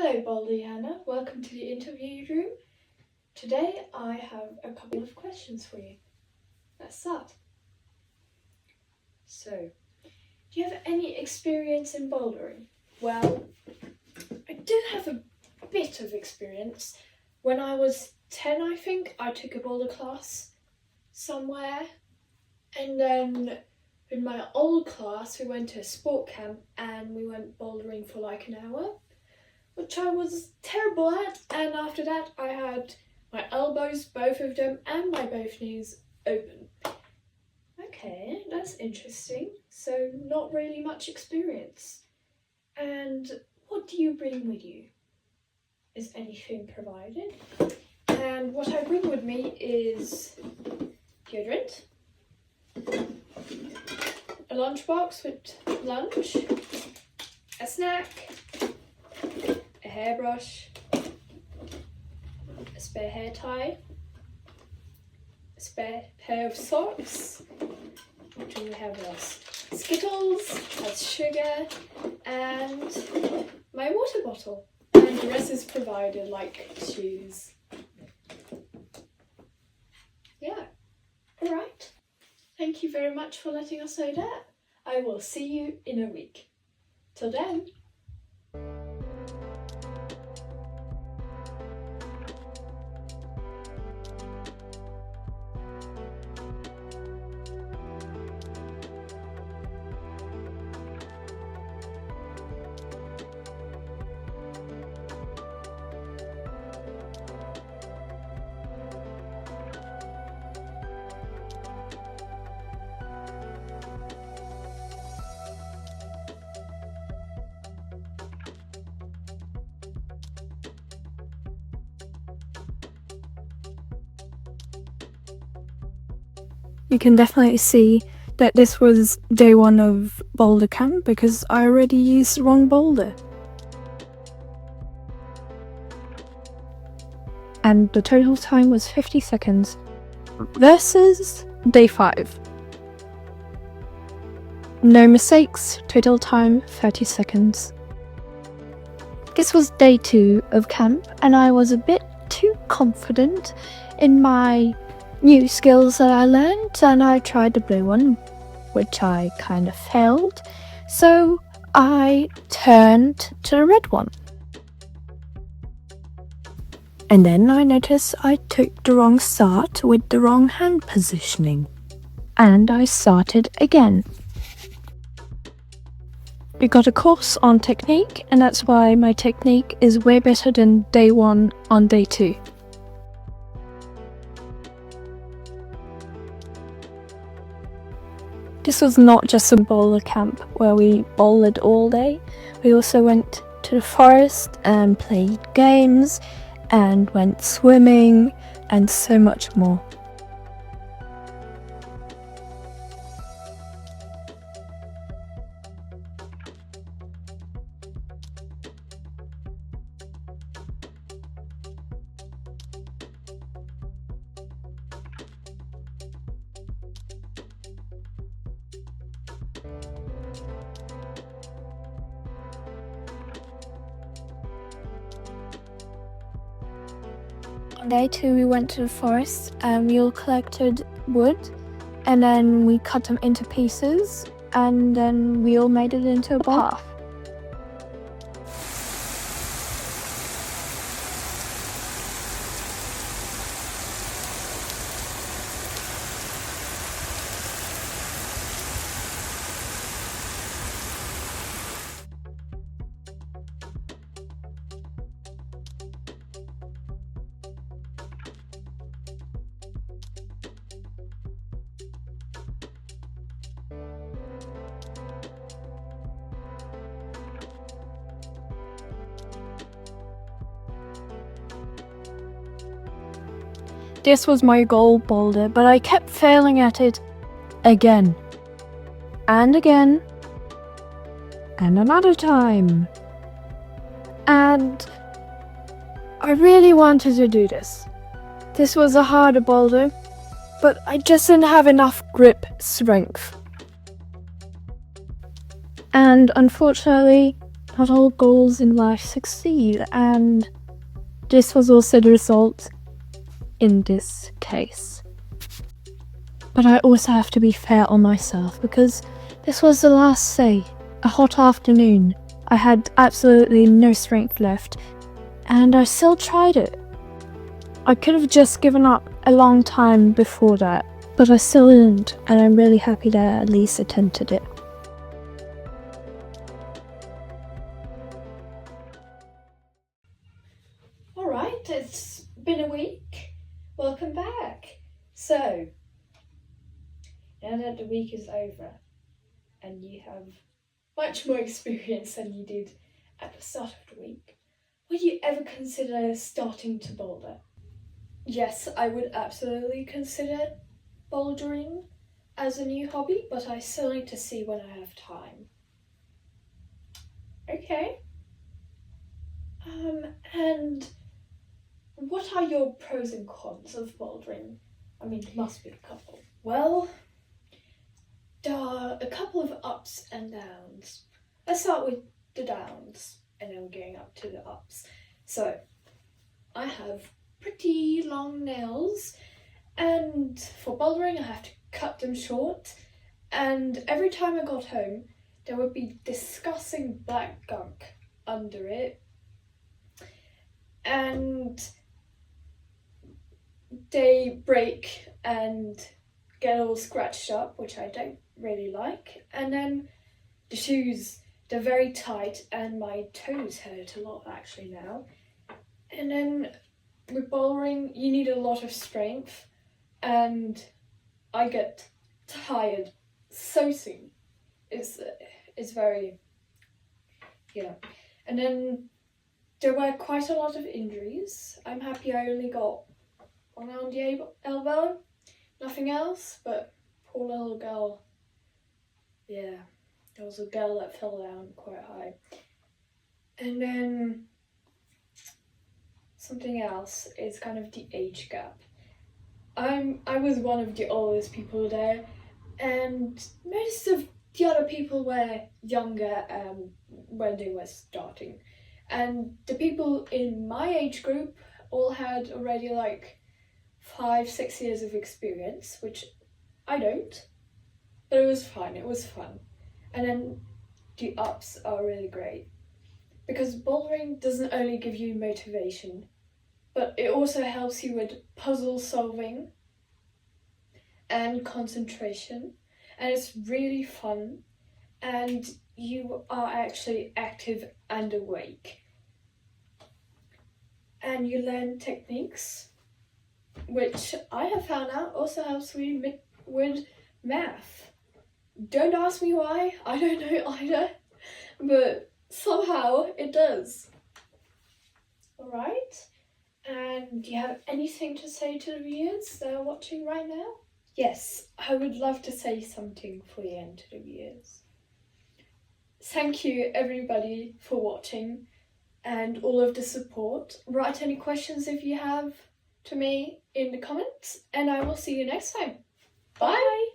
Hello Boulder Johanna, welcome to the interview room. Today I have a couple of questions for you. Let's start. So, do you have any experience in bouldering? Well, I do have a bit of experience. When I was 10, I think, I took a boulder class somewhere, and then in my old class we went to a sport camp and we went bouldering for like an hour, which I was terrible at, and after that I had my elbows, both of them, and my both knees open. Okay, that's interesting. So not really much experience. And what do you bring with you? Is anything provided? And what I bring with me is deodorant, a lunchbox with lunch, a snack, a hairbrush, a spare hair tie, a spare pair of socks. What do we have else? Skittles, that's sugar, and my water bottle. And the rest is provided, like shoes. Yeah, alright. Thank you very much for letting us know that. I will see you in a week. Till then. You can definitely see that this was day one of Boulder-Camp because I already used the wrong boulder. And the total time was 50 seconds versus day 5. No mistakes, total time 30 seconds. This was day 2 of camp and I was a bit too confident in my new skills that I learned, and I tried the blue one, which I kind of failed, so I turned to the red one. And then I noticed I took the wrong start with the wrong hand positioning, and I started again. We got a course on technique, and that's why my technique is way better than day 1 on day 2. This was not just a boulder camp where we bouldered all day. We also went to the forest and played games and went swimming and so much more. On day 2 we went to the forest and we all collected wood and then we cut them into pieces and then we all made it into a path. This was my goal boulder, but I kept failing at it again and again and another time. And I really wanted to do this. This was a harder boulder, but I just didn't have enough grip strength. And unfortunately, not all goals in life succeed, and this was also the result in this case. But I also have to be fair on myself, because this was the last day, a hot afternoon. I had absolutely no strength left, and I still tried it. I could have just given up a long time before that, but I still didn't, and I'm really happy that I at least attempted it. Alright, it's been a week. Welcome back. So, now that the week is over and you have much more experience than you did at the start of the week, would you ever consider starting to boulder? Yes, I would absolutely consider bouldering as a new hobby, but I still need to see when I have time. Okay. And what are your pros and cons of bouldering? I mean, there must be a couple. Well, there are a couple of ups and downs. Let's start with the downs and then we're going up to the ups. So, I have pretty long nails, and for bouldering I have to cut them short, and every time I got home there would be disgusting black gunk under it, and they break and get all scratched up, which I don't really like. And then the shoes, they're very tight and my toes hurt a lot actually now. And then with bouldering you need a lot of strength, and I get tired so soon. It's very, yeah. And then there were quite a lot of injuries. I'm happy I only got one on the elbow, nothing else, but poor little girl. Yeah, there was a girl that fell down quite high. And then something else is kind of the age gap. I was one of the oldest people there, and most of the other people were younger when they were starting. And the people in my age group all had already like 5-6 years of experience, which I don't, but it was fun, it was fun. And then the ups are really great, because bouldering doesn't only give you motivation, but it also helps you with puzzle solving and concentration, and it's really fun, and you are actually active and awake. And you learn techniques, which I have found out also helps me with math. Don't ask me why, I don't know either, but somehow it does. Alright, and do you have anything to say to the viewers that are watching right now? Yes, I would love to say something for the end to the viewers. Thank you everybody for watching and all of the support. Write any questions if you have to me in the comments, and I will see you next time. Bye!